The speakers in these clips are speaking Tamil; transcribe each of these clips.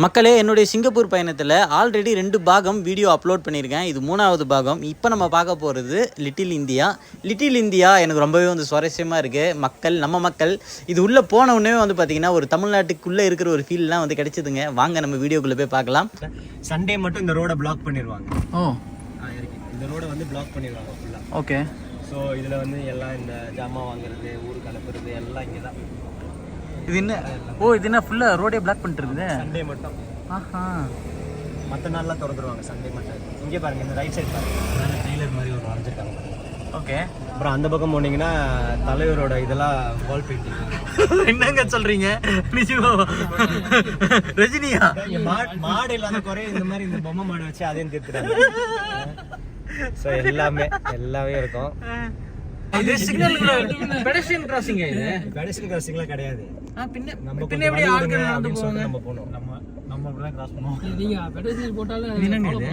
மக்களே, என்னுடைய சிங்கப்பூர் பயணத்தில் ஆல்ரெடி 2 பாகம் வீடியோ அப்லோட் பண்ணியிருக்கேன். இது 3வது பாகம். இப்போ நம்ம பார்க்க போகிறது லிட்டில் இந்தியா. லிட்டில் இந்தியா எனக்கு ரொம்பவே வந்து சுவாரஸ்யமாக இருக்குது. நம்ம மக்கள் இது உள்ளே போன உடனே வந்து பார்த்திங்கன்னா ஒரு தமிழ்நாட்டுக்குள்ளே இருக்கிற ஒரு ஃபீல்லாம் வந்து கிடைச்சிதுங்க. வாங்க நம்ம வீடியோக்குள்ளே போய் பார்க்கலாம். சண்டே மட்டும் இந்த ரோடை பிளாக் பண்ணிடுவாங்க. இந்த ரோடை வந்து பிளாக் பண்ணிடுவாங்க ஃபுல்லாக. ஓகே. ஸோ இதில் வந்து எல்லாம் இந்த ஜாமான் வாங்குறது, ஊருக்கு அனுப்புறது எல்லாம் இங்கே தான். இது என்ன? இது என்ன ஃபுல்லாக ரோடே பிளாக் பண்ணிட்டு சண்டே மட்டும். ஆஹா. மற்ற நாள்லாம் திறந்துருவாங்க, சண்டே மட்டும். இங்கே பாருங்கள், இந்த ரைட் சைட் பாருங்கள், டெய்லர் மாதிரி ஒரு வரைஞ்சிருக்காங்க. ஓகே. அப்புறம் அந்த பக்கம் போனீங்கன்னா தலைவரோட இதெல்லாம் வால் பெயிண்டிங். என்னங்க சொல்கிறீங்க? ரஜினியா? மாடு இல்லாத குறைய இந்த மாதிரி இந்த பொம்மை மாடு வச்சு அதையும் தீர்த்துறாங்க. ஸோ எல்லாமே இருக்கும். இது சிக்னல் பெடஸ்ட்ரியன் கிராசிங். இது பெடஸ்ட்ரியன் கிராசிங்லாம் கிடையாது. பின்ன எப்படி ஆட்கள் நடந்து போவாங்க? நம்ம போறோம், நம்ம அப்படிதான் கிராஸ் பண்ணுவோம். நீங்க பெடஸ்ட்ரியன் போட்டால என்னங்க இது?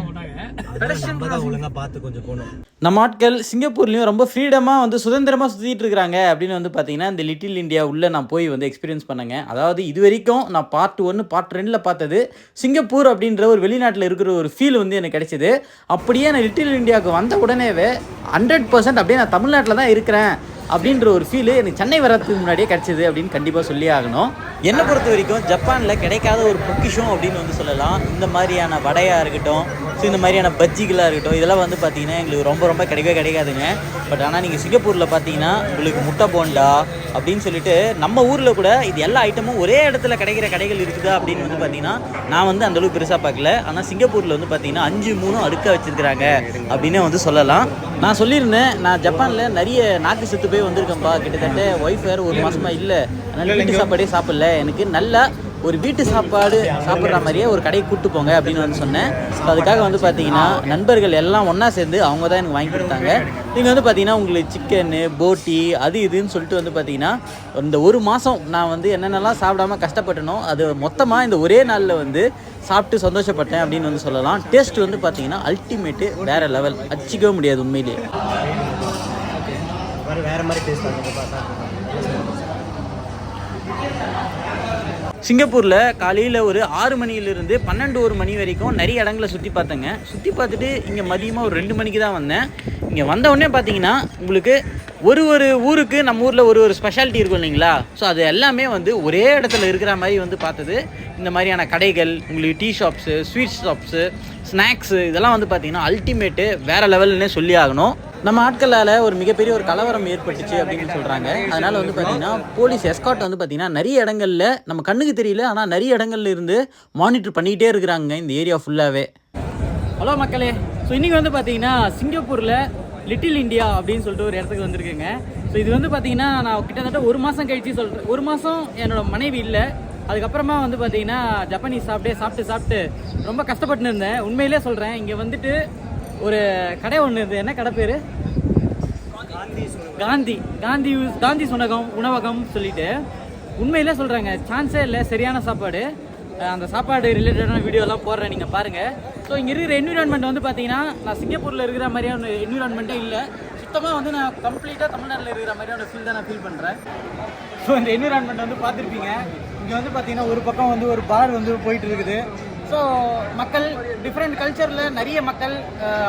பெடஸ்ட்ரியன் தான் ஒழுங்கா பார்த்து கொஞ்சம் போணும். நம்ம ஆட்கள் சிங்கப்பூர்லயும் ரொம்ப ஃப்ரீடமாக வந்து சுதந்திரமாக சுற்றிட்டு இருக்கிறாங்க அப்படின்னு வந்து பார்த்தீங்கன்னா இந்த லிட்டில் இந்தியா உள்ளே நான் போய் வந்து எக்ஸ்பீரியன்ஸ் பண்ணேங்க. அதாவது இது வரைக்கும் நான் பார்ட் 1 பார்ட் 2 பார்த்தது சிங்கப்பூர் அப்படின்ற ஒரு வெளிநாட்டில் இருக்கிற ஒரு ஃபீல் வந்து எனக்கு கிடைச்சிது. அப்படியே நான் லிட்டில் இந்தியாவுக்கு வந்த உடனேவே 100% அப்படியே நான் தமிழ்நாட்டில் தான் இருக்கிறேன் அப்படின்ற ஒரு ஃபீலு எனக்கு சென்னை வரதுக்கு முன்னாடியே கிடச்சிது அப்படின்னு கண்டிப்பாக சொல்லி ஆகணும். என்னை பொறுத்த வரைக்கும் ஜப்பானில் கிடைக்காத ஒரு பொக்கிஷம் அப்படின்னு வந்து சொல்லலாம். இந்த மாதிரியான வடையாக இருக்கட்டும், ஸோ இந்த மாதிரியான பஜ்ஜிகளாக இருக்கட்டும், இதெல்லாம் வந்து பார்த்திங்கன்னா எங்களுக்கு ரொம்ப கிடைக்காதுங்க. பட் ஆனால் நீங்கள் சிங்கப்பூரில் பார்த்தீங்கன்னா உங்களுக்கு முட்டை போண்டா அப்படின்னு சொல்லிட்டு நம்ம ஊரில் கூட இது எல்லா ஐட்டமும் ஒரே இடத்துல கிடைக்கிற கடைகள் இருக்குதா அப்படின்னு வந்து பார்த்திங்கன்னா நான் வந்து அந்தளவுக்கு பெருசாக பார்க்கல. ஆனால் சிங்கப்பூரில் வந்து பார்த்திங்கன்னா 5-3 அடுக்க வச்சுருக்கிறாங்க அப்படின்னே வந்து சொல்லலாம். நான் சொல்லியிருந்தேன், நான் ஜப்பானில் நிறைய நாக்கு செத்து போய் வந்திருக்கேன்ப்பா. கிட்டத்தட்ட ஒய்ஃப் வேறு 1 மாதமாக இல்லை, அதனால் வீட்டு சாப்பாடே சாப்பிடல. எனக்கு நல்லா ஒரு வீட்டு சாப்பாடு சாப்பிட்ற மாதிரியே ஒரு கடையை கூப்பிட்டு போங்க அப்படின்னு வந்து சொன்னேன். ஸோ அதுக்காக வந்து பார்த்தீங்கன்னா நண்பர்கள் எல்லாம் ஒன்றா சேர்ந்து அவங்க தான் எனக்கு வாங்கி கொடுத்தாங்க. நீங்கள் வந்து பார்த்தீங்கன்னா உங்களுக்கு சிக்கனு, போட்டி, அது இதுன்னு சொல்லிட்டு வந்து பார்த்தீங்கன்னா இந்த 1 மாதம் நான் வந்து என்னென்னலாம் சாப்பிடாம கஷ்டப்பட்டனோ அது மொத்தமாக இந்த ஒரே நாளில் வந்து சாப்பிட்டு சந்தோஷப்பட்டேன் அப்படின்னு வந்து சொல்லலாம். டேஸ்ட் வந்து பார்த்தீங்கன்னா அல்டிமேட்டு, வேறு லெவல், அடிச்சிக்கவே முடியாது உண்மையிலேயே. வேறு மாதிரி டேஸ்ட். சிங்கப்பூரில் காலையில் ஒரு 6 மணியிலிருந்து 12-1 மணி வரைக்கும் நிறைய இடங்களை சுற்றி பார்த்தேங்க. சுற்றி பார்த்துட்டு இங்கே மதியமாக ஒரு 2 மணிக்கு தான் வந்தேன். இங்கே வந்த உடனே பார்த்தீங்கன்னா உங்களுக்கு ஒரு ஊருக்கு நம்ம ஊரில் ஒரு ஸ்பெஷாலிட்டி இருக்கும் இல்லைங்களா? ஸோ அது எல்லாமே வந்து ஒரே இடத்துல இருக்கிற மாதிரி வந்து பார்த்தது. இந்த மாதிரியான கடைகள், உங்களுக்கு tea shops, sweet shops, snacks, இதெல்லாம் வந்து பார்த்திங்கன்னா அல்டிமேட்டு, வேறு லெவல்னே சொல்லி ஆகணும். நம்ம ஆட்களால் ஒரு மிகப்பெரிய ஒரு கலவரம் ஏற்பட்டுச்சு அப்படின்னு சொல்கிறாங்க. அதனால் வந்து பார்த்திங்கன்னா போலீஸ் எஸ்கார்ட் வந்து பார்த்திங்கன்னா நிறைய இடங்களில் நம்ம கண்ணுக்கு தெரியல, ஆனால் நிறைய இடங்கள்ல இருந்து மானிட்டர் பண்ணிக்கிட்டே இருக்கிறாங்க இந்த ஏரியா ஃபுல்லாகவே. ஹலோ மக்களே, ஸோ இன்றைக்கி வந்து பார்த்திங்கன்னா சிங்கப்பூரில் லிட்டில் இந்தியா அப்படின்னு சொல்லிட்டு ஒரு இடத்துக்கு வந்திருக்குங்க. ஸோ இது வந்து பார்த்திங்கன்னா நான் கிட்டத்தட்ட 1 மாதம் கழிச்சு சொல்கிறேன். 1 மாதம் என்னோடய மனைவி இல்லை. அதுக்கப்புறமா வந்து பார்த்திங்கன்னா ஜப்பானீஸ் சாப்பிட்டு ரொம்ப கஷ்டப்பட்டு இருந்தேன். உண்மையிலே சொல்கிறேன், இங்கே வந்துட்டு ஒரு கடை ஒன்று இருந்தது. என்ன கடை பேர்? காந்தி உணவகம் சொல்லிட்டு. உண்மையிலே சொல்கிறாங்க, சான்ஸே இல்லை, சரியான சாப்பாடு. அந்த சாப்பாடு ரிலேட்டடான வீடியோலாம் போடுறேன், நீங்கள் பாருங்கள். ஸோ இங்கே இருக்கிற என்விரான்மெண்ட் வந்து பார்த்தீங்கன்னா நான் சிங்கப்பூரில் இருக்கிற மாதிரியான என்விரான்மெண்ட்டே இல்லை. சுத்தமாக வந்து நான் கம்ப்ளீட்டாக தமிழ்நாட்டில் இருக்கிற மாதிரியான ஃபீல் தான் நான் ஃபீல் பண்ணுறேன். ஸோ இந்த என்விரான்மெண்ட் வந்து பார்த்துருப்பீங்க. இங்கே வந்து பார்த்தீங்கன்னா ஒரு பக்கம் வந்து ஒரு பார் வந்து போயிட்டு இருக்குது. ஸோ மக்கள் டிஃப்ரெண்ட் கல்ச்சரில் நிறைய மக்கள்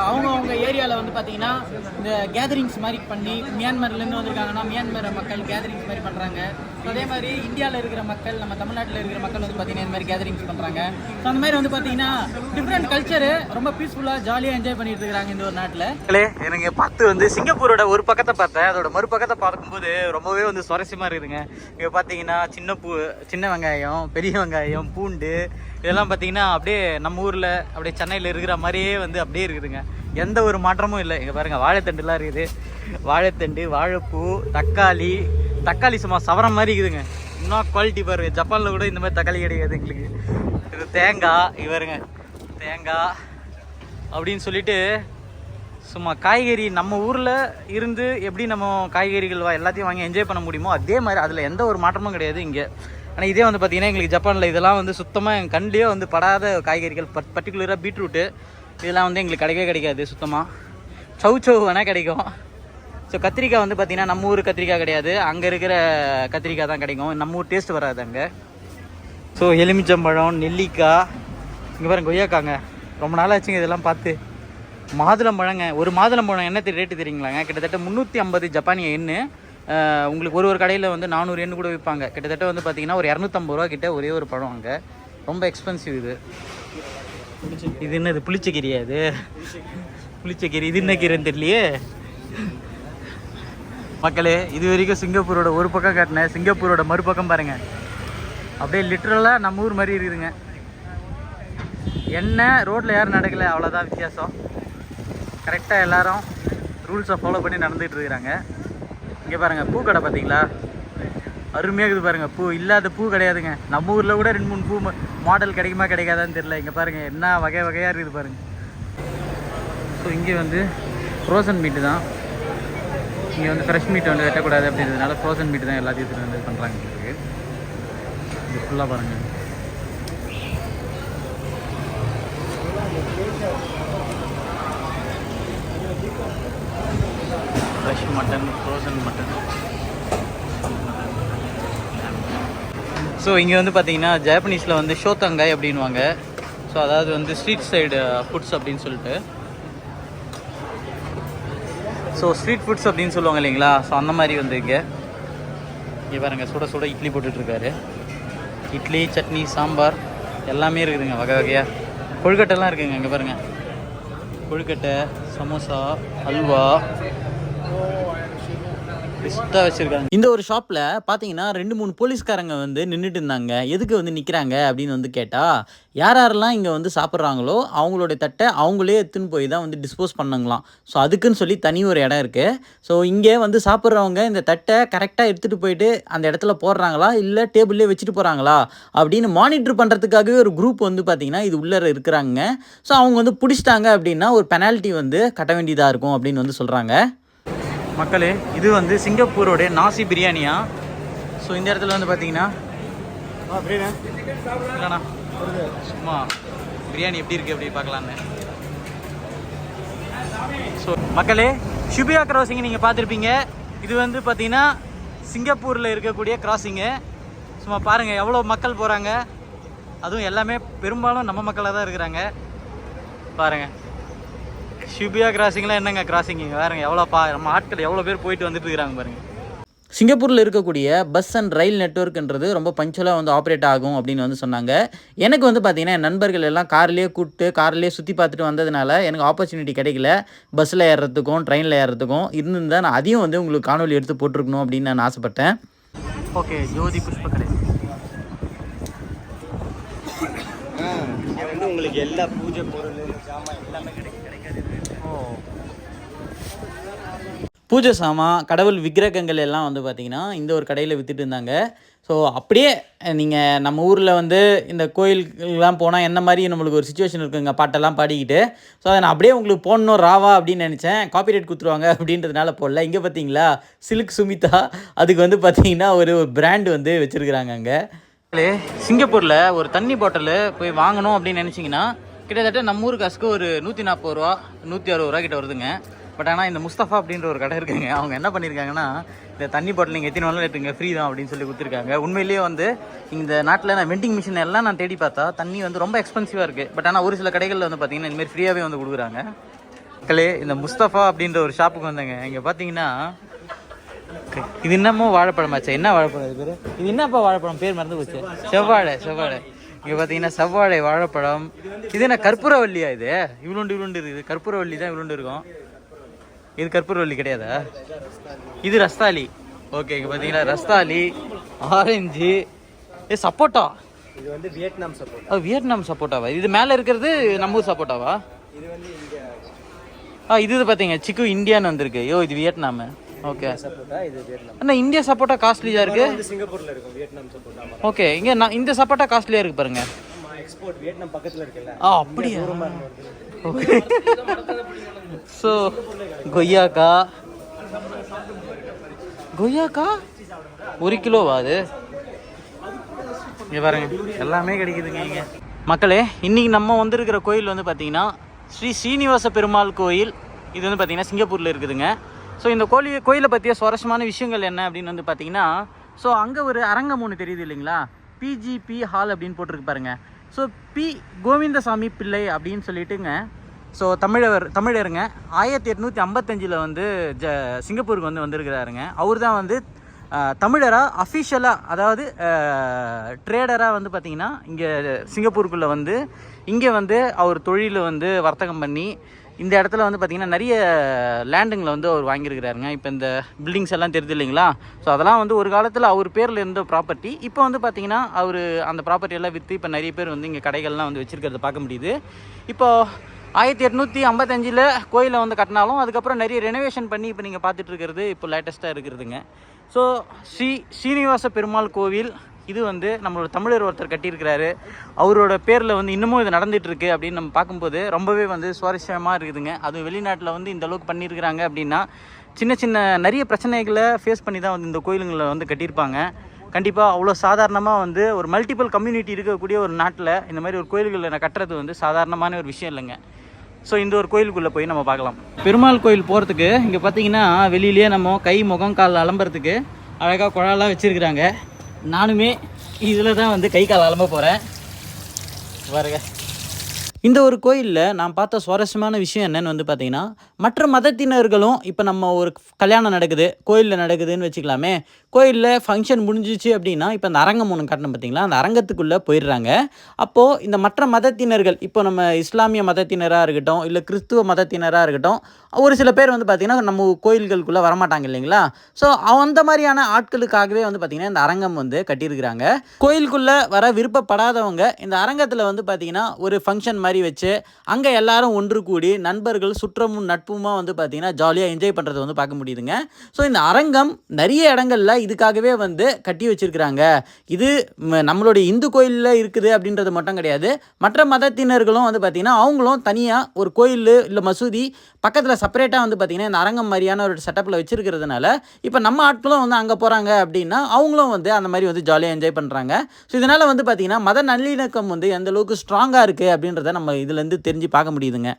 அவங்க ஏரியாவில் வந்து பார்த்திங்கன்னா இந்த கேதரிங்ஸ் மாதிரி பண்ணி, மியான்மர்லேருந்து வந்திருக்காங்கன்னா மியான்மர் மக்கள் கேதரிங்ஸ் மாதிரி பண்ணுறாங்க. ஸோ அதே மாதிரி இந்தியாவில் இருக்கிற மக்கள், நம்ம தமிழ்நாட்டில் இருக்கிற மக்கள் வந்து பார்த்திங்கன்னா இந்த மாதிரி கேதரிங்ஸ் பண்ணுறாங்க. ஸோ அந்த மாதிரி வந்து பார்த்திங்கன்னா டிஃப்ரெண்ட் கல்ச்சரு ரொம்ப பீஸ்ஃபுல்லாக ஜாலியாக என்ஜாய் பண்ணிட்டு இருக்கிறாங்க இந்த ஒரு நாட்டில். எனக்கு பார்த்து வந்து சிங்கப்பூரோட ஒரு பக்கத்தை பார்த்தேன், அதோட மறுபக்கத்தை பார்க்கும்போது ரொம்பவே வந்து சுவாரஸ்யமாக இருக்குதுங்க. இங்கே பார்த்தீங்கன்னா சின்ன வெங்காயம், பெரிய வெங்காயம், பூண்டு, இதெல்லாம் பார்த்தீங்கன்னா அப்படியே நம்ம ஊரில் அப்படியே சென்னையில் இருக்கிற மாதிரியே வந்து அப்படியே இருக்குதுங்க. எந்த ஒரு மாற்றமும் இல்லை. இங்கே பாருங்கள், வாழைத்தண்டுலாம் இருக்குது. வாழைத்தண்டு, வாழைப்பூ, தக்காளி சும்மா சவரம் மாதிரி இருக்குதுங்க. இன்னும் குவாலிட்டி பாருங்கள். ஜப்பானில் கூட இந்த மாதிரி தக்காளி கிடையாது எங்களுக்கு. இது தேங்காய் அப்படின்னு சொல்லிட்டு சும்மா காய்கறி நம்ம ஊரில் இருந்து எப்படி நம்ம காய்கறிகள் எல்லாத்தையும் வாங்கி என்ஜாய் பண்ண முடியுமோ அதே மாதிரி அதில் எந்த ஒரு மாற்றமும் கிடையாது இங்கே. ஆனால் இதே வந்து பார்த்திங்கன்னா எங்களுக்கு ஜப்பானில் இதெல்லாம் வந்து சுத்தமாக எங்கள் கண்லேயே வந்து படாத காய்கறிகள், பர்டிகுலராக பீட்ரூட்டு, இதெல்லாம் வந்து எங்களுக்கு கிடைக்காது சுத்தமாக. சவு வேணால் கிடைக்கும். ஸோ கத்திரிக்காய் வந்து பார்த்திங்கன்னா நம்ம ஊர் கத்திரிக்காய் கிடையாது, அங்கே இருக்கிற கத்திரிக்காய் தான் கிடைக்கும். நம்ம ஊர் டேஸ்ட் வராது அங்கே. ஸோ எலுமிச்சம்பழம், நெல்லிக்காய், இங்கே பாருங்க கொய்யாக்காங்க. ரொம்ப நாள் ஆச்சுங்க இதெல்லாம் பார்த்து. மாதுளம்பழங்க. ஒரு மாதுளம்பழம் என்ன ரேட்டு தெரியுங்களாங்க? கிட்டத்தட்ட 350 ஜப்பானிய எண்ணு. உங்களுக்கு ஒரு கடையில் வந்து 400 எண்ணு கூட விற்பாங்க. கிட்டத்தட்ட வந்து பார்த்தீங்கன்னா ஒரு 250 ரூபா கிட்ட ஒரே ஒரு பழம் அங்கே. ரொம்ப எக்ஸ்பென்சிவ் இது. இது என்னது? புளிச்சக்கீரையா இது? புளிச்சக்கீரை. இது என்ன கீரைன்னு தெரியலையே மக்களே. இது வரைக்கும் சிங்கப்பூரோட ஒரு பக்கம் காட்டினேன். சிங்கப்பூரோட மறுபக்கம் பாருங்கள். அப்படியே லிட்ரலாக நம்ம ஊர் மாதிரி இருக்குதுங்க. என்ன ரோட்டில் யாரும் நடக்கலை, அவ்வளோதான் வித்தியாசம். கரெக்டாக எல்லோரும் ரூல்ஸை ஃபாலோ பண்ணி நடந்துகிட்டு இருக்கிறாங்க. இங்கே பாருங்கள் பூக்கடை பார்த்தீங்களா? அருமையாக இருக்குது பாருங்கள். பூ இல்லாத பூ கிடையாதுங்க. நம்ம ஊரில் கூட 2-3 பூ மாடல் கிடைக்குமா கிடைக்காதான்னு தெரியல. இங்கே பாருங்கள் என்ன வகையாக இருக்குது பாருங்கள். ஸோ இங்கே வந்து ஃப்ரோசன் மீட்டு தான். இங்கே வந்து ஃப்ரெஷ் மீட் வந்து வெட்டக்கூடாது அப்படின்றதுனால ஃப்ரோசன் மீட்டு தான் எல்லாத்தையும் வந்து பண்ணுறாங்க. இது ஃபுல்லாக பாருங்கள். Fresh mutton, frozen mutton. So இங்கே வந்து பார்த்தீங்கன்னா ஜாப்பனீஸில் வந்து ஷோத்தங்காய் அப்படின்வாங்க. ஸோ அதாவது வந்து ஸ்ட்ரீட் சைடு ஃபுட்ஸ் அப்படின்னு சொல்லிட்டு. ஸோ ஸ்ட்ரீட் ஃபுட்ஸ் அப்படின்னு சொல்லுவாங்க இல்லைங்களா? ஸோ அந்த மாதிரி வந்து இங்கே பாருங்கள் சுட சுட இட்லி போட்டுட்ருக்காரு. இட்லி, சட்னி, சாம்பார் எல்லாமே இருக்குதுங்க வகை வகையாக. கொழுக்கட்டைலாம் இருக்குதுங்க. இங்கே பாருங்கள் கொழுக்கட்டை, சமோசா, அல்வா பெஸ்ட்டாக வச்சுருக்காங்க. இந்த ஒரு ஷாப்பில் பார்த்தீங்கன்னா 2-3 போலீஸ்காரங்க வந்து நின்றுட்டு இருந்தாங்க. எதுக்கு வந்து நிற்கிறாங்க அப்படின்னு வந்து கேட்டால், யாரெல்லாம் இங்கே வந்து சாப்பிட்றாங்களோ அவங்களுடைய தட்டை அவங்களே எடுத்துன்னு போய் தான் வந்து டிஸ்போஸ் பண்ணாங்களாம். ஸோ அதுக்குன்னு சொல்லி தனி ஒரு இடம் இருக்குது. ஸோ இங்கே வந்து சாப்பிட்றவங்க இந்த தட்டை கரெக்டாக எடுத்துகிட்டு போயிட்டு அந்த இடத்துல போடுறாங்களா இல்லை டேபிள்லேயே வச்சுட்டு போகிறாங்களா அப்படின்னு மானிட்டர் பண்ணுறதுக்காகவே ஒரு குரூப் வந்து பார்த்திங்கன்னா இது உள்ளே இருக்கிறாங்க. ஸோ அவங்க வந்து பிடிச்சிட்டாங்க அப்படின்னா ஒரு பெனால்ட்டி வந்து கட்ட வேண்டியதாக இருக்கும் அப்படின்னு வந்து சொல்கிறாங்க. மக்களே, இது வந்து சிங்கப்பூரோடைய நாசி பிரியாணியா. ஸோ இந்த இடத்துல வந்து பார்த்தீங்கன்னா இல்லைண்ணா சும்மா பிரியாணி எப்படி இருக்குது அப்படி பார்க்கலான்னு. ஸோ மக்களே, ஷிபுயா கிராசிங் நீங்கள் பார்த்துருப்பீங்க. இது வந்து பார்த்தீங்கன்னா சிங்கப்பூரில் இருக்கக்கூடிய கிராசிங்கு. சும்மா பாருங்கள் எவ்வளோ மக்கள் போகிறாங்க. அதுவும் எல்லாமே பெரும்பாலும் நம்ம மக்களாக தான் இருக்கிறாங்க. பாருங்கள் ஷிபுயா கிராசிங்லாம் என்னங்க கிராசிங் இங்கே பாருங்க. நம்ம ஆட்கள் எவ்வளோ பேர் போயிட்டு வந்துட்டு இருக்கிறாங்க பாருங்கள். சிங்கப்பூரில் இருக்கக்கூடிய பஸ் அண்ட் ரயில் நெட்வொர்க்ன்றது ரொம்ப பஞ்சுவலாக வந்து ஆப்ரேட் ஆகும் அப்படின்னு வந்து சொன்னாங்க. எனக்கு வந்து பார்த்திங்கன்னா என் நண்பர்கள் எல்லாம் கார்லேயே கூப்பிட்டு கார்லேயே சுற்றி பார்த்துட்டு வந்ததுனால எனக்கு ஆப்பர்ச்சுனிட்டி கிடைக்கல பஸ்ஸில் ஏறுறதுக்கும் ட்ரெயினில் ஏறுறதுக்கும். இருந்திருந்தால் நான் அதையும் வந்து உங்களுக்கு காணொலி எடுத்து போட்டிருக்கணும் அப்படின்னு நான் ஆசைப்பட்டேன். ஓகே, ஜோதி புஷ்பக்கடை வந்து உங்களுக்கு எல்லா பூஜை பொருள் ஜாமான் எல்லாமே கிடைக்காது. பூஜை சாமான், கடவுள் விக்கிரகங்கள் எல்லாம் வந்து பார்த்திங்கன்னா இந்த ஒரு கடையில் விற்றுட்டு இருந்தாங்க. ஸோ அப்படியே நீங்கள் நம்ம ஊரில் வந்து இந்த கோயிலுக்கெலாம் போனால் என்ன மாதிரி நம்மளுக்கு ஒரு சுச்சுவேஷன் இருக்குங்க, பாட்டெல்லாம் பாடிக்கிட்டு. ஸோ அதை நான் அப்படியே உங்களுக்கு போடணும் ராவா அப்படின்னு நினச்சேன். காப்பிரைட் கொடுத்துருவாங்க அப்படின்றதுனால போடல. இங்கே பார்த்தீங்களா சில்க் சுமிதா, அதுக்கு வந்து பார்த்திங்கன்னா ஒரு பிராண்ட் வந்து வச்சுருக்குறாங்க அங்கே. சிங்கப்பூரில் ஒரு தண்ணி பாட்டில் போய் வாங்கணும் அப்படின்னு நினச்சிங்கன்னா கிட்டத்தட்ட நம்ம ஊர் காசுக்கு ஒரு 140 ரூபா 160 ரூபா கிட்ட வருதுங்க. பட் ஆனால் இந்த முஸ்தஃபா அப்படின்ற ஒரு கடை இருக்குங்க. அவங்க என்ன பண்ணியிருக்காங்கன்னா இந்த தண்ணி பாட்டில் நீங்கள் எத்தனை வேணாலும் எடுத்துங்க ஃப்ரீ தான் அப்படின்னு சொல்லி கொடுத்துருக்காங்க. உண்மையிலேயே வந்து இந்த நாட்டில் நான் வெண்டிங் மிஷின் எல்லாம் நான் தேடி பார்த்தா தண்ணி வந்து ரொம்ப எக்ஸ்பென்சிவாக இருக்குது. பட் ஆனால் ஒரு சில கடைகளில் வந்து பார்த்திங்கன்னா இந்தமாதிரி ஃப்ரீயாகவே வந்து கொடுக்குறாங்க. மக்களே, இந்த முஸ்தஃபா அப்படின்ற ஒரு ஷாப்புக்கு வந்தேங்க. இங்கே பார்த்தீங்கன்னா இது என்னமோ வாழைப்பழமாச்சா? என்ன வாழைப்பழம் இது பேர்? இது என்னப்பா வாழைப்பழம் பேர் மறந்து போச்சு. செவ்வாழை. இங்கே பார்த்தீங்கன்னா செவ்வாழை வாழைப்பழம். இது என்ன கற்பூரவல்லியா? இது இவ்வளோண்டு இருக்குது. கற்பூரவல்லி தான் இவ்வளோண்டு இருக்கும். இது கற்பூரவல்லி கிடையாதா? இது ரஸ்தாலி. ஓகே, இங்கே பார்த்தீங்கன்னா ரஸ்தாலி, ஆரஞ்சு, சப்போட்டா. இது வந்து வியட்நாம் சப்போட்டா. வியட்நாம் சப்போட்டாவா? இது மேலே இருக்கிறது நம்ம ஊர் சப்போட்டாவா? இது வந்து இந்தியா. இது பார்த்தீங்க சிக்கு இந்தியான்னு வந்திருக்கு. இது வியட்நாம். ஓகே, சப்போட்டா இது வியட்நாம். அண்ணா இந்தியா சப்போட்டா காஸ்ட்லியாக இருக்குது. சிங்கப்பூரில் இருக்கும் வியட்நாம் சப்போட்டா. ஓகே, இங்கே இந்த சப்போட்டா காஸ்ட்லியாக இருக்குது பாருங்க. எக்ஸ்போர்ட் வியட்நாம் பக்கத்தில் இருக்குல்ல. அப்படியா? ஓகே. ஸோ கொய்யாக்கா 1 கிலோவா அது? இங்கே பாருங்க எல்லாமே கிடைக்குதுங்க இங்கே. மக்களே, இன்றைக்கி நம்ம வந்திருக்கிற கோயில் வந்து பார்த்திங்கன்னா ஸ்ரீ ஸ்ரீனிவாச பெருமாள் கோயில். இது வந்து பார்த்திங்கன்னா சிங்கப்பூரில் இருக்குதுங்க. ஸோ இந்த கோயிலை பற்றிய சுவாரஸ்யமான விஷயங்கள் என்ன அப்படின்னு வந்து பார்த்திங்கன்னா, ஸோ அங்கே ஒரு அரங்கம் ஒன்று தெரியுது இல்லைங்களா? பிஜிபி ஹால் அப்படின்னு போட்டிருக்கு பாருங்க. ஸோ பி கோவிந்தசாமி பிள்ளை அப்படின்னு சொல்லிட்டுங்க. ஸோ தமிழருங்க 1855 வந்து சிங்கப்பூருக்கு வந்து வந்திருக்கிறாருங்க. அவர் தான் வந்து தமிழராக அஃபிஷியலாக, அதாவது ட்ரேடராக வந்து பார்த்திங்கன்னா இங்கே சிங்கப்பூருக்குள்ளே வந்து இங்கே வந்து அவர் தொழிலை வந்து வர்த்தகம் பண்ணி இந்த இடத்துல வந்து பார்த்திங்கன்னா நிறைய லேண்டுங்களை வந்து அவர் வாங்கியிருக்கிறாருங்க. இப்போ இந்த பில்டிங்ஸ் எல்லாம் தெரியுது இல்லைங்களா? ஸோ அதெல்லாம் வந்து ஒரு காலத்தில் அவர் பேரில் இருந்த ப்ராப்பர்ட்டி. இப்போ வந்து பார்த்திங்கன்னா அவர் அந்த ப்ராப்பர்ட்டியெல்லாம் விற்று இப்போ நிறைய பேர் வந்து இங்கே கடைகள்லாம் வந்து வச்சுருக்கிறத பார்க்க முடியுது. இப்போது 1855 கோயிலை வந்து கட்டினாலும் அதுக்கப்புறம் நிறைய ரெனோவேஷன் பண்ணி இப்போ நீங்கள் பார்த்துட்டு இருக்கிறது இப்போ லேட்டஸ்ட்டாக இருக்கிறதுங்க. ஸோ ஸ்ரீனிவாச பெருமாள் கோவில் இது வந்து நம்மளோட தமிழர் ஒருத்தர் கட்டியிருக்கிறாரு. அவரோட பேரில் வந்து இன்னமும் இது நடந்துகிட்ருக்கு அப்படின்னு நம்ம பார்க்கும்போது ரொம்பவே வந்து சுவாரஸ்யமாக இருக்குதுங்க. அதுவும் வெளிநாட்டில் வந்து இந்த அளவுக்கு பண்ணியிருக்கிறாங்க அப்படின்னா சின்ன சின்ன நிறைய பிரச்சனைகளை ஃபேஸ் பண்ணி தான் வந்து இந்த கோயிலுங்களை வந்து கட்டியிருப்பாங்க. கண்டிப்பாக அவ்வளோ சாதாரணமாக வந்து ஒரு மல்டிபிள் கம்யூனிட்டி இருக்கக்கூடிய ஒரு நாட்டில் இந்த மாதிரி ஒரு கோயில்களை கட்டுறது வந்து சாதாரணமான ஒரு விஷயம் இல்லைங்க. ஸோ இந்த ஒரு கோயிலுக்குள்ளே போய் நம்ம பார்க்கலாம். பெருமாள் கோயில் போகிறதுக்கு இங்கே பார்த்தீங்கன்னா வெளியிலேயே நம்ம கை முகம் கால் அலம்புறதுக்கு அழகாக குழாலாம் வச்சுருக்குறாங்க. நானுமே இதில் தான் வந்து கை கால் அலம்ப போகிறேன் பாருங்க. இந்த ஒரு கோயிலில் நான் பார்த்த சுவாரஸ்யமான விஷயம் என்னென்னு வந்து பார்த்திங்கன்னா, மற்ற மதத்தினர்களும் இப்போ நம்ம ஒரு கல்யாணம் நடக்குது, கோயிலில் நடக்குதுன்னு வச்சுக்கலாமே, கோயிலில் ஃபங்க்ஷன் முடிஞ்சிச்சு அப்படின்னா இப்போ அந்த அரங்கம் ஒன்று கட்டணும் பார்த்திங்களா, அந்த அரங்கத்துக்குள்ளே போயிடுறாங்க. அப்போது இந்த மற்ற மதத்தினர்கள், இப்போ நம்ம இஸ்லாமிய மதத்தினராக இருக்கட்டும், இல்லை கிறிஸ்துவ மதத்தினராக இருக்கட்டும், ஒரு சில பேர் வந்து பார்த்திங்கன்னா நம்ம கோயில்களுக்குள்ளே வரமாட்டாங்க இல்லைங்களா? ஸோ அந்த மாதிரியான ஆட்களுக்காகவே வந்து பார்த்திங்கன்னா இந்த அரங்கம் வந்து கட்டியிருக்கிறாங்க. கோயிலுக்குள்ளே வர விருப்பப்படாதவங்க இந்த அரங்கத்தில் வந்து பார்த்திங்கன்னா ஒரு ஃபங்க்ஷன் மாதிரி வச்சு அங்கே எல்லாரும் ஒன்று கூடி நண்பர்கள் சுற்றமும் நட்புமா வந்து பார்த்திங்கன்னா ஜாலியாக என்ஜாய் பண்ணுறதை வந்து பார்க்க முடியுதுங்க. ஸோ இந்த அரங்கம் நிறைய இடங்களில் இதுக்காகவே வந்து கட்டி வச்சுருக்கிறாங்க. இது நம்மளுடைய இந்து கோயிலில் இருக்குது அப்படின்றது மட்டும் கிடையாது, மற்ற மதத்தினர்களும் வந்து பார்த்திங்கன்னா அவங்களும் தனியாக ஒரு கோயில் இல்லை மசூதி பக்கத்தில் செப்பரேட்டாக வந்து பார்த்திங்கன்னா இந்த அரங்கம் மாதிரியான ஒரு செட்டப்பில் வச்சுருக்கிறதுனால இப்போ நம்ம ஆட்களும் வந்து அங்கே போகிறாங்க அப்படின்னா அவங்களும் வந்து அந்த மாதிரி வந்து ஜாலியாக என்ஜாய் பண்ணுறாங்க. ஸோ இதனால் வந்து பார்த்திங்கன்னா மத நல்லிணக்கம் வந்து எந்த அளவுக்கு ஸ்ட்ராங்காக இருக்குது அப்படின்றத நம்ம இதுலேருந்து தெரிஞ்சு பார்க்க முடியுதுங்க.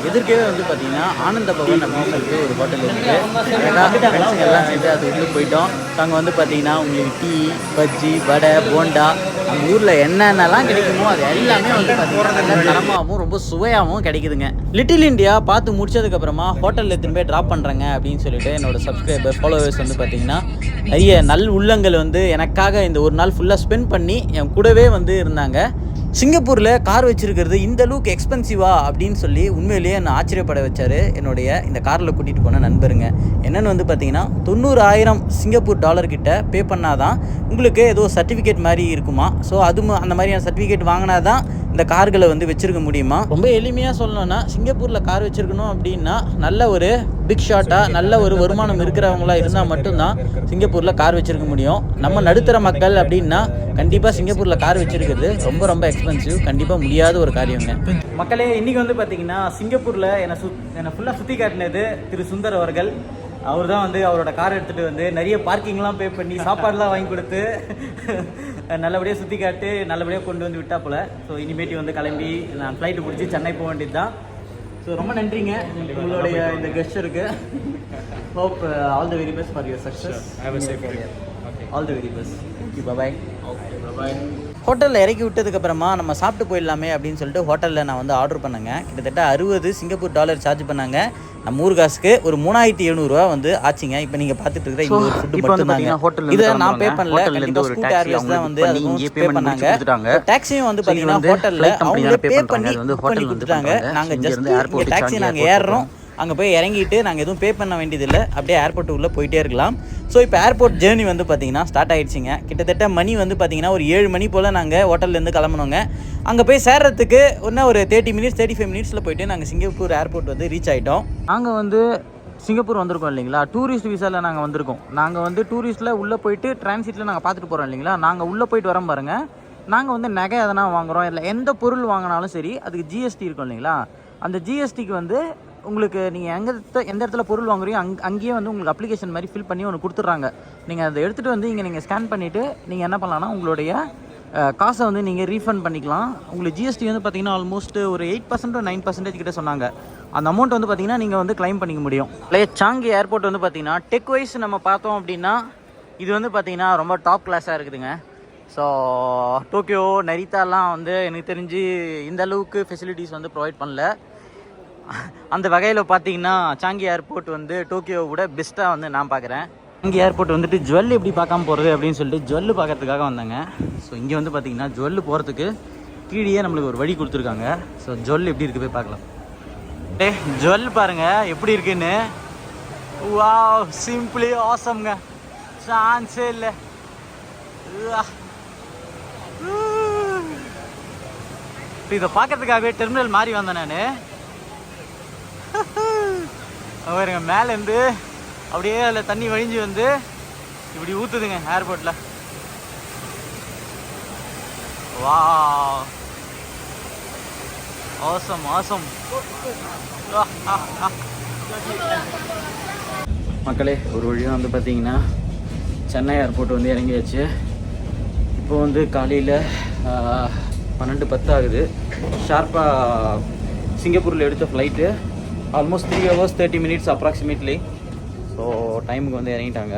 எதிர்க்கவே வந்து பார்த்தீங்கன்னா ஆனந்த பவன் அப்படின்னு சொல்லிட்டு ஒரு ஹோட்டல் இருக்குது. எல்லாம் சேர்ந்து அது உள்ளே போயிட்டோம். அங்கே வந்து பார்த்தீங்கன்னா உங்களுக்கு டீ, பஜ்ஜி, வடை, போண்டா, நம்ம ஊரில் என்னென்னலாம் கிடைக்குமோ அது எல்லாமே வந்து பார்த்தீங்கன்னா தரமாகவும் ரொம்ப சுவையாகவும் கிடைக்குதுங்க. லிட்டில் இண்டியா பார்த்து முடிச்சதுக்கப்புறமா ஹோட்டலில் எடுத்துன்னு போய் ட்ராப் பண்ணுறேங்க அப்படின்னு சொல்லிட்டு என்னோட சப்ஸ்கிரைபர் ஃபாலோவர்ஸ் வந்து பார்த்தீங்கன்னா நிறைய நல் உள்ளங்கள் வந்து எனக்காக இந்த ஒரு நாள் ஃபுல்லாக ஸ்பெண்ட் பண்ணி என் கூடவே வந்து இருந்தாங்க. சிங்கப்பூரில் கார் வச்சுருக்கிறது இந்த அளவுக்கு எக்ஸ்பென்சிவா அப்படின்னு சொல்லி உண்மையிலேயே என்னை ஆச்சரியப்பட வச்சார் என்னுடைய இந்த காரில் கூட்டிகிட்டு போன நண்பருங்க. என்னென்னு வந்து பார்த்தீங்கன்னா 90,000 சிங்கப்பூர் டாலர் கிட்ட பே பண்ணால் தான் உங்களுக்கு ஏதோ சர்டிஃபிகேட் மாதிரி இருக்குமா. ஸோ அந்த மாதிரியான சர்டிஃபிகேட் வாங்கினா தான் இந்த கார்களை வந்து வச்சுருக்க முடியுமா. ரொம்ப எளிமையாக சொல்லணும்னா சிங்கப்பூரில் கார் வச்சுருக்கணும் அப்படின்னா நல்ல ஒரு பிக் ஷாட்டாக நல்ல ஒரு வருமானம் இருக்கிறவங்களா இருந்தால் மட்டும்தான் சிங்கப்பூரில் கார் வச்சுருக்க முடியும். நம்ம நடுத்தர மக்கள் அப்படின்னா கண்டிப்பாக சிங்கப்பூரில் கார் வச்சுருக்கிறது ரொம்ப ரொம்ப எக்ஸ்பென்சிவ், கண்டிப்பாக முடியாத ஒரு காரியங்க. மக்களே இன்றைக்கி வந்து பார்த்தீங்கன்னா சிங்கப்பூரில் என்னை ஃபுல்லாக சுற்றி காட்டினது திரு சுந்தர் அவர்கள். அவர் தான் வந்து அவரோட கார் எடுத்துகிட்டு வந்து நிறைய பார்க்கிங்லாம் பே பண்ணி சாப்பாடுலாம் வாங்கி கொடுத்து நல்லபடியாக சுற்றி காட்டு நல்லபடியாக கொண்டு வந்து விட்டா போல். ஸோ இனிமேட்டு வந்து கிளம்பி நான் ஃப்ளைட்டு பிடிச்சி சென்னை போக வேண்டியது தான். ஸோ ரொம்ப நன்றிங்க உங்களுடைய இந்த கெஸ்டருக்கு. Hope all the very best for your success. All the very best. Thank you. Bye. Bye. ஹோட்டலில் இறக்கி விட்டதுக்கப்புறமா நம்ம சாப்பிட்டு போயிடலாமே அப்படின்னு சொல்லிட்டு ஹோட்டலில் நான் வந்து ஆர்டர் பண்ணேங்க. கிட்டத்தட்ட 60 சிங்கப்பூர் டாலர் சார்ஜ் பண்ணாங்க. நம்ம ஊர் காசுக்கு ஒரு 3700 வந்து ஆச்சுங்க. இப்போ நீங்கள் பார்த்துட்டு இருக்கிற இந்த ஒரு ஃபுட்டு மட்டும்தாங்க. இதை நான் பே பண்ணல, கண்டிப்பாக ஸ்கூட் ஏர்வேஸ் தான் வந்து அதுவும் பே பண்ணாங்க. டாக்ஸியும் வந்து பார்த்தீங்கன்னா ஹோட்டலில் அவங்களே பே பண்ணி கொடுத்துட்டாங்க. நாங்கள் ஜஸ்ட் இங்கே டாக்ஸி நாங்கள் ஏறுறோம், அங்கே போய் இறங்கிட்டு நாங்கள் எதுவும் பே பண்ண வேண்டியதில்லை, அப்படியே ஏர்போர்ட் உள்ளே போயிட்டே இருக்கலாம். ஸோ இப்போ ஏர்போர்ட் ஜேர்னி வந்து பார்த்திங்கன்னா ஸ்டார்ட் ஆகிடுச்சிங்க. கிட்டத்தட்ட மணி வந்து பார்த்திங்கன்னா ஒரு 7 மணி போல் நாங்கள் ஹோட்டல்லேருந்து கிளம்பணுங்க. அங்கே போய் சேர்றதுக்கு இன்னும் ஒரு 30 மினிட்ஸ் 35 மினிட்ஸில் போய்ட்டு நாங்கள் சிங்கப்பூர் ஏர்போர்ட் வந்து ரீச் ஆகிட்டோம். நாங்கள் வந்து சிங்கப்பூர் வந்திருக்கோம் இல்லைங்களா, டூரிஸ்ட் விசாவில் நாங்கள் வந்திருக்கோம். நாங்கள் வந்து டூரிஸ்ட்டில் உள்ளே போயிட்டு டிரான்சிட்டில் நாங்கள் பார்த்துட்டு போகிறோம் இல்லைங்களா. நாங்கள் உள்ளே போயிட்டு வரோம் பாருங்கள். நாங்கள் வந்து நகை எதனா வாங்குகிறோம், இல்லை எந்த பொருள் வாங்கினாலும் சரி அதுக்கு ஜிஎஸ்டி இருக்கும் இல்லைங்களா. அந்த ஜிஎஸ்டிக்கு வந்து உங்களுக்கு நீங்கள் எந்த இடத்துல பொருள் வாங்குறீங்க அங்கேயே வந்து உங்களுக்கு அப்ளிகேஷன் மாதிரி ஃபில் பண்ணி ஒன்று கொடுத்துட்றாங்க. நீங்கள் அதை எடுத்துகிட்டு வந்து இங்கே நீங்கள் ஸ்கேன் பண்ணிவிட்டு நீங்கள் என்ன பண்ணலான்னா உங்களுடைய காசை வந்து நீங்கள் ரீஃபண்ட் பண்ணிக்கலாம். உங்களுக்கு ஜிஎஸ்டி வந்து பார்த்திங்கன்னா ஆல்மோஸ்ட் ஒரு 8% 9% கிட்ட சொன்னாங்க. அந்த அமௌண்ட் வந்து பார்த்தீங்கன்னா நீங்கள் வந்து கிளைம் பண்ணிக்க முடியும். சாங்கி ஏர்போர்ட் வந்து பார்த்தீங்கன்னா டெக் வைஸ் நம்ம பார்த்தோம் அப்படின்னா இது வந்து பார்த்தீங்கன்னா ரொம்ப டாப் கிளாஸாக இருக்குதுங்க. ஸோ டோக்கியோ நரித்தாலாம் வந்து எனக்கு தெரிஞ்சு இந்த அளவுக்கு ஃபெசிலிட்டிஸ் வந்து ப்ரொவைட் பண்ணல. அந்த வகையில் பார்த்தீங்கன்னா சாங்கி ஏர்போர்ட் வந்து டோக்கியோவை விட பெஸ்ட்டாக வந்து நான் பார்க்குறேன். சாங்கி ஏர்போர்ட் வந்துட்டு ஜுவல் எப்படி பார்க்காம போகிறது அப்படின்னு சொல்லிட்டு ஜுவல் பார்க்கறதுக்காக வந்தாங்க. ஸோ இங்கே வந்து பார்த்தீங்கன்னா ஜுவல் போகிறதுக்கு கீழே நம்மளுக்கு ஒரு வழி கொடுத்துருக்காங்க. ஸோ ஜுவல் எப்படி இருக்குது போய் பார்க்கலாம். ஜுவல் பாருங்க எப்படி இருக்குன்னு. வாவ், சிம்பிளி ஆசம்ங்க, சான்ஸே இல்லை. இதை பார்க்கறதுக்காகவே டெர்மினல் மாறி வந்தேன் நான். பாருங்க மேலேருந்து அப்படியே அதில் தண்ணி வழிஞ்சு வந்து இப்படி ஊற்றுதுங்க ஏர்போர்ட்டில். வா, ஆசம் ஆசம். மக்களே, ஒரு வழியாக வந்து பார்த்தீங்கன்னா சென்னை ஏர்போர்ட் வந்து இறங்கியாச்சு. இப்போ வந்து காலையில் 12:10 ஆகுது. ஷார்ப்பாக சிங்கப்பூரில் எடுத்த flight almost 3 hours 30 minutes approximately. So டைமுக்கு வந்து இறங்கிட்டாங்க,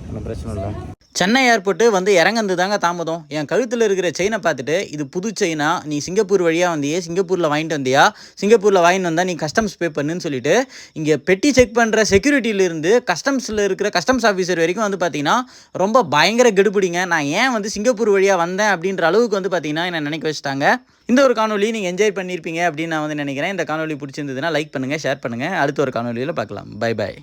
ஒன்றும் பிரச்சனை இல்லை. சென்னை ஏர்போர்ட்டு வந்து இறங்கந்து தாங்க தாமதம். என் கழுத்தில் இருக்கிற செயினை பார்த்துட்டு இது புது செயினா, நீ சிங்கப்பூர் வழியாக வந்தியே, சிங்கப்பூரில் வாங்கிட்டு வந்தியா, சிங்கப்பூரில் வாங்கிட்டு வந்தால் நீ கஸ்டம்ஸ் பே பண்ணுன்னு சொல்லிட்டு இங்கே பெட்டி செக் பண்ணுற செக்யூரிட்டியிலேருந்து கஸ்டம்ஸில் இருக்கிற கஸ்டம்ஸ் ஆஃபீஸர் வரைக்கும் வந்து பார்த்தீங்கன்னா ரொம்ப பயங்கர கெடுபிடிங்க. நான் ஏன் வந்து சிங்கப்பூர் வழியாக வந்தேன் அப்படின்ற அளவுக்கு வந்து பார்த்தீங்கன்னா என்னை நினைக்க வச்சுட்டாங்க. இந்த ஒரு காணொலி நீங்கள் என்ஜாய் பண்ணியிருப்பீங்க அப்படின்னு நான் வந்து நினைக்கிறேன். இந்த காணொலி பிடிச்சிருந்ததுன்னா லைக் பண்ணுங்கள், ஷேர் பண்ணுங்கள். அடுத்த ஒரு காணொலியில் பார்க்கலாம். Bye bye.